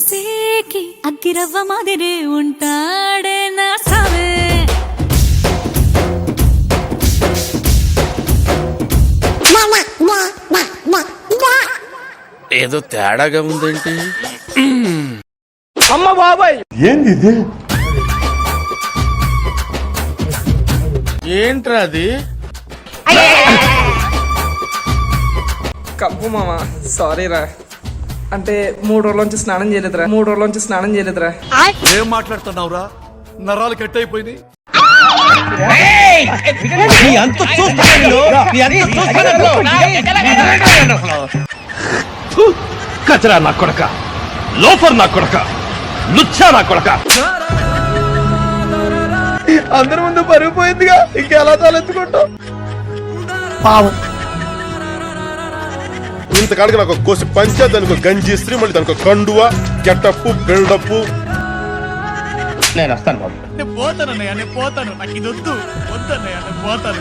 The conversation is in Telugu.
చూసేకి అగ్గిరవ్వ మాదిరే ఉంటాడే నా సావే. ఏదో తేడాగా ఉందేంటి? అమ్మ బాబాయ్ ఏంది ఇది? ఏంట్రా అది? కప్పు మామ సారీ రా, అంటే 3 రోజుల నుంచి స్నానం చేయలేదురా. ఏం మాట్లాడుతున్నావురా? నరాలు కట్ అయిపోయింది. కచరా నా కొడక, లోఫర్ నా కొడక, లుచ్చా నా కొడక. అందరి ముందు పరుగు పోయిందిగా, ఇంకెలా తలెత్తుకుంటాం? పావం. ఇంతకాడికి నాకు కోసి పంచా, దానికి గంజి ఇస్త్రీ, మళ్ళీ దానికి కండువ, గెటప్, బిల్డప్. నేను వస్తాను బాబు. నేను పోతాను, నాకు ఇది వద్దు. వద్దన్నయ్య, నేను పోతాను.